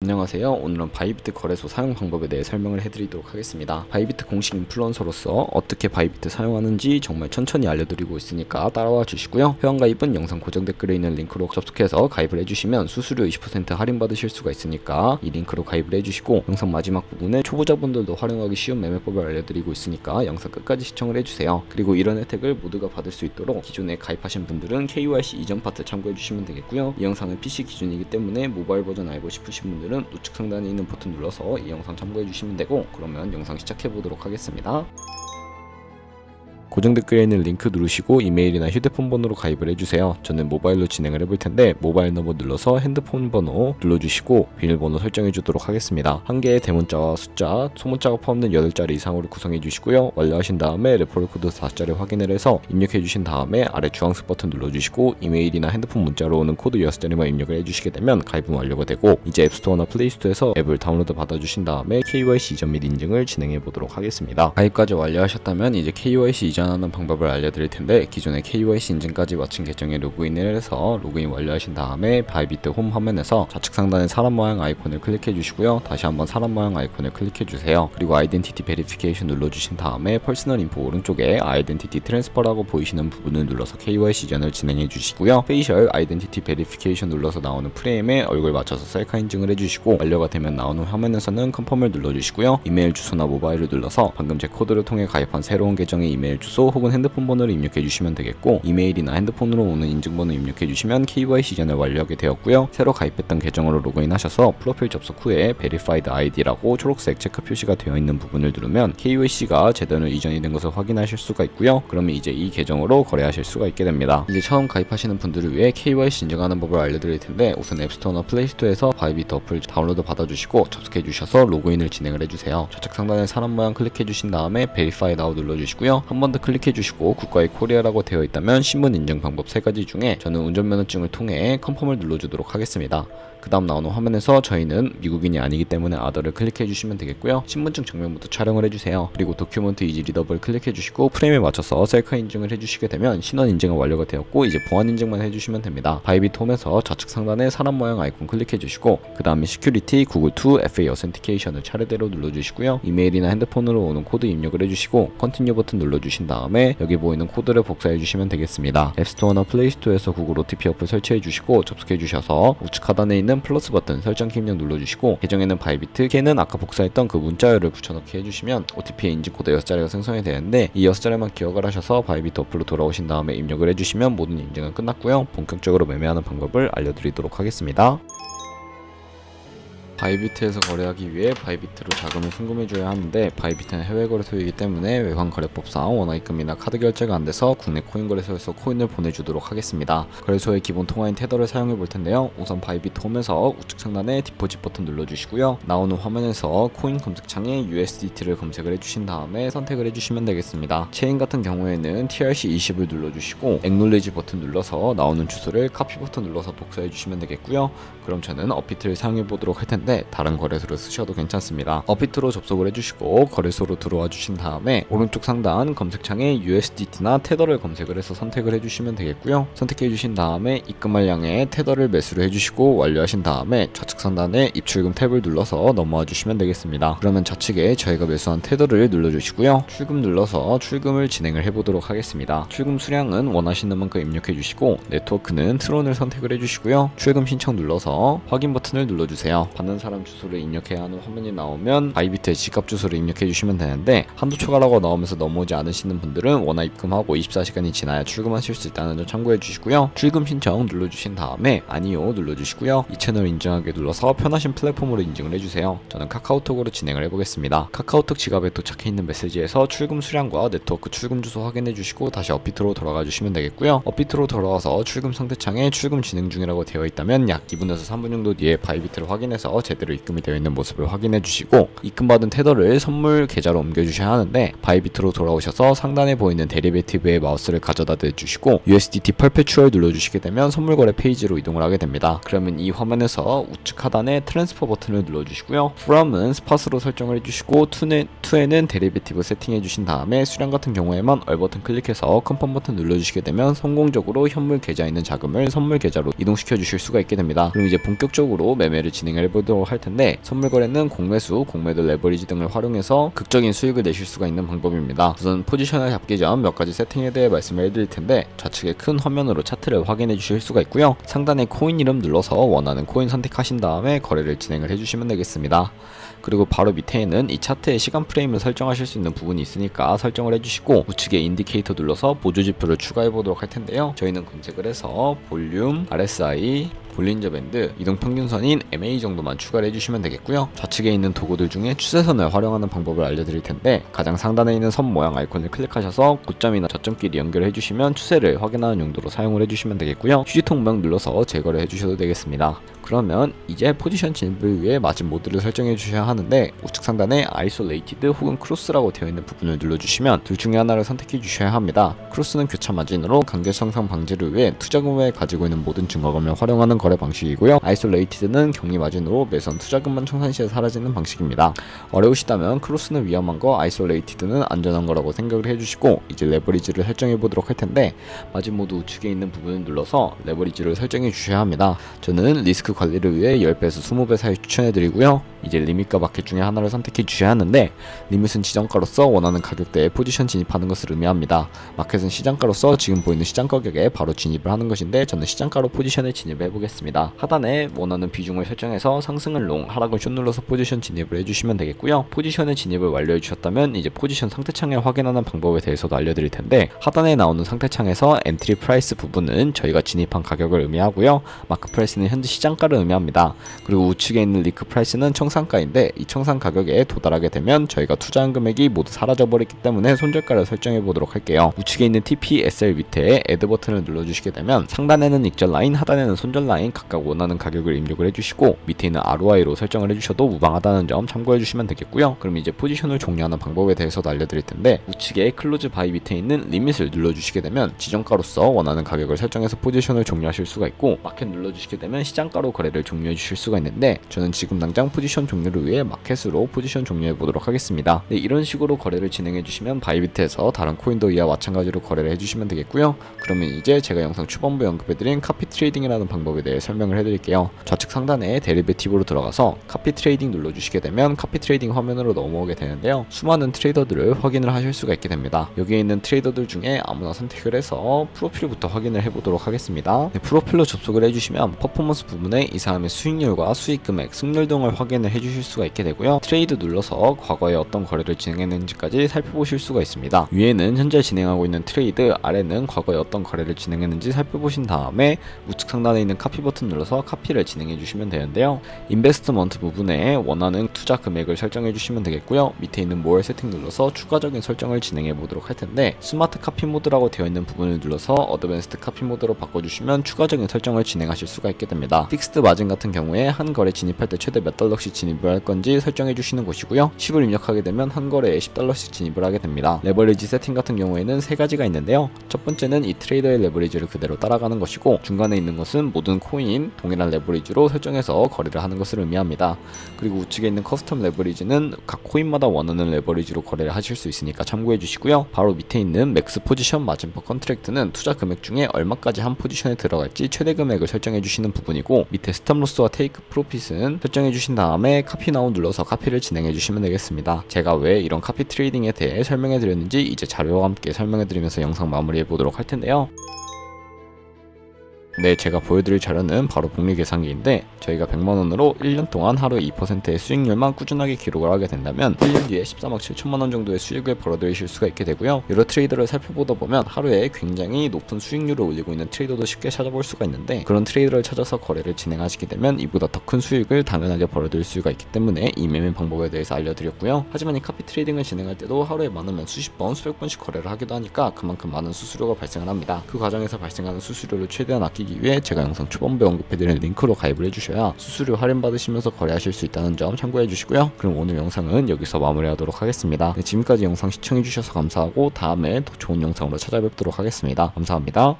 안녕하세요. 오늘은 바이비트 거래소 사용 방법에 대해 설명을 해드리도록 하겠습니다. 바이비트 공식 인플루언서로서 어떻게 바이비트 사용하는지 정말 천천히 알려드리고 있으니까 따라와 주시고요. 회원가입은 영상 고정 댓글에 있는 링크로 접속해서 가입을 해주시면 수수료 20% 할인받으실 수가 있으니까 이 링크로 가입을 해주시고, 영상 마지막 부분에 초보자분들도 활용하기 쉬운 매매법을 알려드리고 있으니까 영상 끝까지 시청을 해주세요. 그리고 이런 혜택을 모두가 받을 수 있도록 기존에 가입하신 분들은 KYC 이전 파트 참고해주시면 되겠고요. 이 영상은 PC 기준이기 때문에 모바일 버전 알고 싶으신 분들은 우측 상단에 있는 버튼 눌러서 이 영상 참고해 주시면 되고, 그러면 영상 시작해 보도록 하겠습니다. 고정 댓글에 있는 링크 누르시고 이메일이나 휴대폰 번호로 가입을 해주세요. 저는 모바일로 진행을 해볼 텐데 모바일 넘버 눌러서 핸드폰 번호 눌러주시고 비밀번호 설정해 주도록 하겠습니다. 한 개의 대문자와 숫자, 소문자가 포함된 8자리 이상으로 구성해 주시고요. 완료하신 다음에 레퍼럴 코드 4자리 확인을 해서 입력해 주신 다음에 아래 주황색 버튼 눌러주시고 이메일이나 핸드폰 문자로 오는 코드 6자리만 입력을 해주시게 되면 가입은 완료가 되고, 이제 앱스토어나 플레이스토어에서 앱을 다운로드 받아주신 다음에 KYC 이전 및 인증을 진행해 보도록 하겠습니다. 가입까지 완료하셨다면 이제 KYC 이전하는 방법을 알려드릴 텐데, 기존에 KYC 인증까지 마친 계정에 로그인을 해서 로그인 완료하신 다음에 바이비트 홈 화면에서 좌측 상단에 사람 모양 아이콘을 클릭해 주시고요. 다시 한번 사람 모양 아이콘을 클릭해 주세요. 그리고 아이덴티티 베리피케이션 눌러주신 다음에 퍼스널 인포 오른쪽에 아이덴티티 트랜스퍼라고 보이시는 부분을 눌러서 KYC 이전을 진행해 주시고요. 페이셜 아이덴티티 베리피케이션 눌러서 나오는 프레임에 얼굴 맞춰서 셀카 인증을 해주시고, 완료가 되면 나오는 화면에서는 컨펌을 눌러주시고요. 이메일 주소나 모바일을 눌러서 방금 제 코드를 통해 가입한 새로운 계정의 이메일 주소 혹은 핸드폰 번호를 입력해 주시면 되겠고, 이메일이나 핸드폰으로 오는 인증번호 입력해 주시면 KYC 이전을 완료하게 되었고요. 새로 가입했던 계정으로 로그인하셔서 프로필 접속 후에 Verified ID라고 초록색 체크 표시가 되어 있는 부분을 누르면 KYC가 제대로 이전이 된 것을 확인하실 수가 있고요. 그러면 이제 이 계정으로 거래하실 수가 있게 됩니다. 이제 처음 가입하시는 분들을 위해 KYC 인증하는 법을 알려드릴 텐데, 우선 앱스토어나 플레이스토어에서 바이비트 어플 다운로드 받아주시고 접속해 주셔서 로그인을 진행을 해주세요. 좌측 상단에 사람 모양 클릭해 주신 다음에 Verify Now 눌러주시고요. 한 번 더 클릭해 주시고 국가의 코리아라고 되어 있다면 신분 인증 방법 3가지 중에 저는 운전면허증을 통해 컨펌을 눌러주도록 하겠습니다. 그 다음 나오는 화면에서 저희는 미국인이 아니기 때문에 아더를 클릭해 주시면 되겠고요. 신분증 정면부터 촬영을 해주세요. 그리고 도큐먼트 이지 리더블 클릭해 주시고 프레임에 맞춰서 셀카 인증을 해주시게 되면 신원 인증은 완료가 되었고, 이제 보안 인증만 해주시면 됩니다. 바이비트 홈에서 좌측 상단에 사람 모양 아이콘 클릭해 주시고, 그 다음에 시큐리티 구글 투 FA 어센티케이션을 차례대로 눌러주시고요. 이메일이나 핸드폰으로 오는 코드 입력을 해주시고 컨티뉴 버튼 눌러주신 다음에 여기 보이는 코드를 복사해 주시면 되겠습니다. 앱스토어나 플레이스토어에서 구글 OTP 어플 설치해 주시고 접속해 주셔서 우측 하단에 있는 플러스 버튼 설정키 입력 눌러주시고, 계정에는 바이비트, 키에는 아까 복사했던 그 문자열을 붙여넣기 해주시면 OTP의 인증코드 6자리가 생성이 되는데, 이 6자리만 기억을 하셔서 바이비트 어플로 돌아오신 다음에 입력을 해주시면 모든 인증은 끝났고요. 본격적으로 매매하는 방법을 알려드리도록 하겠습니다. 바이비트에서 거래하기 위해 바이비트로 자금을 송금해줘야 하는데, 바이비트는 해외 거래소이기 때문에 외환 거래법상 원화입금이나 카드 결제가 안돼서 국내 코인 거래소에서 코인을 보내주도록 하겠습니다. 거래소의 기본 통화인 테더를 사용해 볼 텐데요. 우선 바이비트 홈에서 우측 상단에 디포짓 버튼 눌러주시고요. 나오는 화면에서 코인 검색창에 USDT를 검색을 해주신 다음에 선택을 해주시면 되겠습니다. 체인 같은 경우에는 TRC20을 눌러주시고 Acknowledge 버튼 눌러서 나오는 주소를 카피 버튼 눌러서 복사해 주시면 되겠고요. 그럼 저는 업비트를 사용해 보도록 할 텐데, 다른 거래소를 쓰셔도 괜찮습니다. 업비트로 접속을 해주시고 거래소로 들어와 주신 다음에 오른쪽 상단 검색창에 USDT나 테더를 검색을 해서 선택을 해주시면 되겠고요. 선택해 주신 다음에 입금할 양의 테더를 매수를 해주시고 완료하신 다음에 좌측 상단에 입출금 탭을 눌러서 넘어와 주시면 되겠습니다. 그러면 좌측에 저희가 매수한 테더를 눌러주시고요. 출금 눌러서 출금을 진행을 해보도록 하겠습니다. 출금 수량은 원하시는 만큼 입력해 주시고, 네트워크는 트론을 선택을 해주시고요. 출금 신청 눌러서 확인 버튼을 눌러주세요. 받는 사람 주소를 입력해야 하는 화면이 나오면 바이비트의 지갑 주소를 입력해 주시면 되는데, 한도 초과라고 나오면서 넘어오지 않으시는 분들은 원화 입금하고 24시간이 지나야 출금하실 수 있다는 점 참고해 주시고요. 출금 신청 눌러주신 다음에 아니요 눌러주시고요. 이 채널 인증하게 눌러서 편하신 플랫폼으로 인증을 해주세요. 저는 카카오톡으로 진행을 해보겠습니다. 카카오톡 지갑에 도착해 있는 메시지에서 출금 수량과 네트워크 출금 주소 확인해 주시고 다시 업비트로 돌아가 주시면 되겠고요. 업비트로 돌아와서 출금 상태창에 출금 진행 중이라고 되어 있다면 약 2분에서 3분 정도 뒤에 바이비트를 확인해서 제대로 입금이 되어 있는 모습을 확인해 주시고, 입금받은 테더를 선물 계좌로 옮겨 주셔야 하는데, 바이비트로 돌아오셔서 상단에 보이는 데리베이티브의 마우스를 가져다 대주시고 USDT 퍼페추얼 눌러주시게 되면 선물 거래 페이지로 이동을 하게 됩니다. 그러면 이 화면에서 우측 하단에 트랜스퍼 버튼을 눌러주시고요. from은 스팟으로 설정을 해주시고 to에는 데리베이티브 세팅해 주신 다음에 수량 같은 경우에만 얼 버튼 클릭해서 컨펌 버튼 눌러주시게 되면 성공적으로 현물 계좌에 있는 자금을 선물 계좌로 이동시켜 주실 수가 있게 됩니다. 그럼 이제 본격적으로 매매를 진행해 보도록 살펴보도록 할 텐데, 선물 거래는 공매수, 공매도 레버리지 등을 활용해서 극적인 수익을 내실 수가 있는 방법입니다. 우선 포지션을 잡기 전 몇 가지 세팅에 대해 말씀을 해드릴 텐데, 좌측에 큰 화면으로 차트를 확인해 주실 수가 있고요. 상단에 코인 이름 눌러서 원하는 코인 선택하신 다음에 거래를 진행을 해주시면 되겠습니다. 그리고 바로 밑에는 이 차트의 시간 프레임을 설정하실 수 있는 부분이 있으니까 설정을 해주시고, 우측에 인디케이터 눌러서 보조지표를 추가해 보도록 할 텐데요. 저희는 검색을 해서 볼륨, RSI, 볼린저 밴드, 이동평균선인 MA 정도만 추가를 해주시면 되겠고요. 좌측에 있는 도구들 중에 추세선을 활용하는 방법을 알려드릴 텐데, 가장 상단에 있는 선 모양 아이콘을 클릭하셔서 고점이나 저점끼리 연결해 주시면 추세를 확인하는 용도로 사용을 해주시면 되겠고요. 휴지통 모양 눌러서 제거를 해주셔도 되겠습니다. 그러면 이제 포지션 진입을 위해 마진 모드를 설정해 주셔야 하는데, 우측 상단에 아이솔레이티드 혹은 크로스라고 되어 있는 부분을 눌러주시면 둘 중에 하나를 선택해 주셔야 합니다. 크로스는 교차 마진으로 관계 형성 방지를 위해 투자금 외에 가지고 있는 모든 증거금을 활용하는 거래 방식이고요. 아이솔레이티드는 격리 마진으로 매선 투자금만 청산 시에 사라지는 방식입니다. 어려우시다면 크로스는 위험한 거, 아이솔레이티드는 안전한 거라고 생각을 해주시고, 이제 레버리지를 설정해 보도록 할 텐데, 마진 모드 우측에 있는 부분을 눌러서 레버리지를 설정해 주셔야 합니다. 저는 리스크 관리를 위해 10배에서 20배 사이 추천해드리고요. 이제 리밋과 마켓 중에 하나를 선택해 주셔야 하는데, 리밋은 지정가로서 원하는 가격대에 포지션 진입하는 것을 의미합니다. 마켓은 시장가로서 지금 보이는 시장 가격에 바로 진입을 하는 것인데, 저는 시장가로 포지션에 진입을 해보겠습니다. 하단에 원하는 비중을 설정해서 상승을 롱, 하락을 숏 눌러서 포지션 진입을 해주시면 되겠고요. 포지션에 진입을 완료해 주셨다면 이제 포지션 상태창을 확인하는 방법에 대해서도 알려드릴 텐데, 하단에 나오는 상태창에서 엔트리 프라이스 부분은 저희가 진입한 가격을 의미하고요. 마크 프라이스는 현재 시장가를 의미합니다. 그리고 우측에 있는 리크 프라이스는 청산가인데, 이 청산 가격에 도달하게 되면 저희가 투자한 금액이 모두 사라져버리기 때문에 손절가를 설정해 보도록 할게요. 우측에 있는 TP, SL 밑에 애드 버튼을 눌러주시게 되면 상단에는 익절 라인, 하단에는 손절 라인 각각 원하는 가격을 입력을 해주시고, 밑에 있는 ROI로 설정을 해주셔도 무방하다는 점 참고해 주시면 되겠고요. 그럼 이제 포지션을 종료하는 방법에 대해서도 알려드릴 텐데, 우측에 클로즈 바이 밑에 있는 리밋을 눌러주시게 되면 지정가로서 원하는 가격을 설정해서 포지션을 종료하실 수가 있고, 마켓 눌러주시게 되면 시장가로 거래를 종료해 주실 수가 있는데, 저는 지금 당장 포지션 종료를 위해 마켓으로 포지션 종료해 보도록 하겠습니다. 네, 이런 식으로 거래를 진행해 주시면 바이비트에서 다른 코인도 이와 마찬가지로 거래를 해주시면 되겠고요. 그러면 이제 제가 영상 초반부에 언급해드린 카피 트레이딩이라는 방법에 대해 설명을 해드릴게요. 좌측 상단에 데리베티브로 들어가서 카피 트레이딩 눌러주시게 되면 카피 트레이딩 화면으로 넘어오게 되는데요. 수많은 트레이더들을 확인을 하실 수가 있게 됩니다. 여기에 있는 트레이더들 중에 아무나 선택을 해서 프로필부터 확인을 해보도록 하겠습니다. 네, 프로필로 접속을 해주시면 퍼포먼스 부분에 이 사람의 수익률과 수익 금액, 승률 등을 확인을 해주실 수가 있게 되고요. 트레이드 눌러서 과거에 어떤 거래를 진행했는지까지 살펴보실 수가 있습니다. 위에는 현재 진행하고 있는 트레이드, 아래는 과거에 어떤 거래를 진행했는지 살펴보신 다음에 우측 상단에 있는 카피 버튼 눌러서 카피를 진행해 주시면 되는데요. 인베스트먼트 부분에 원하는 투자 금액을 설정해 주시면 되겠고요. 밑에 있는 more 세팅 눌러서 추가적인 설정을 진행해 보도록 할 텐데, 스마트 카피 모드라고 되어 있는 부분을 눌러서 어드밴스드 카피 모드로 바꿔주시면 추가적인 설정을 진행하실 수가 있게 됩니다. 픽스드 마진 같은 경우에 한 거래 진입할 때 최대 몇 달러씩 진입을 할 건지 설정해 주시는 곳이고요. 10을 입력하게 되면 한 거래에 10달러씩 진입을 하게 됩니다. 레버리지 세팅 같은 경우에는 세 가지가 있는데요. 첫 번째는 이 트레이더의 레버리지를 그대로 따라가는 것이고, 중간에 있는 것은 모든 코인 동일한 레버리지로 설정해서 거래를 하는 것을 의미합니다. 그리고 우측에 있는 커스텀 레버리지는 각 코인마다 원하는 레버리지로 거래를 하실 수 있으니까 참고해 주시고요. 바로 밑에 있는 맥스 포지션 마진 퍼 컨트랙트는 투자 금액 중에 얼마까지 한 포지션에 들어갈지 최대 금액을 설정해 주시는 부분이고, 밑에 스탑로스와 테이크 프로핏은 설정해 주신 다음에 카피 나우 눌러서 카피를 진행해 주시면 되겠습니다. 제가 왜 이런 카피 트레이딩에 대해 설명해 드렸는지 이제 자료와 함께 설명해 드리면서 영상 마무리해 보도록 할 텐데요. 네, 제가 보여드릴 자료는 바로 복리 계산기인데, 저희가 100만원으로 1년 동안 하루 2%의 수익률만 꾸준하게 기록을 하게 된다면 1년 뒤에 13억 7천만원 정도의 수익을 벌어들이실 수가 있게 되고요. 여러 트레이더를 살펴보다 보면 하루에 굉장히 높은 수익률을 올리고 있는 트레이더도 쉽게 찾아볼 수가 있는데, 그런 트레이더를 찾아서 거래를 진행하시게 되면 이보다 더 큰 수익을 당연하게 벌어들일 수가 있기 때문에 이 매매 방법에 대해서 알려드렸고요. 하지만 이 카피 트레이딩을 진행할 때도 하루에 많으면 수십 번, 수백 번씩 거래를 하기도 하니까 그만큼 많은 수수료가 발생을 합니다. 그 과정에서 발생하는 수수료를 최대한 아끼기 위해 제가 영상 초반부에 언급해드린 링크로 가입을 해주셔야 수수료 할인 받으시면서 거래하실 수 있다는 점 참고해 주시고요. 그럼 오늘 영상은 여기서 마무리하도록 하겠습니다. 네, 지금까지 영상 시청해주셔서 감사하고 다음에 더 좋은 영상으로 찾아뵙도록 하겠습니다. 감사합니다.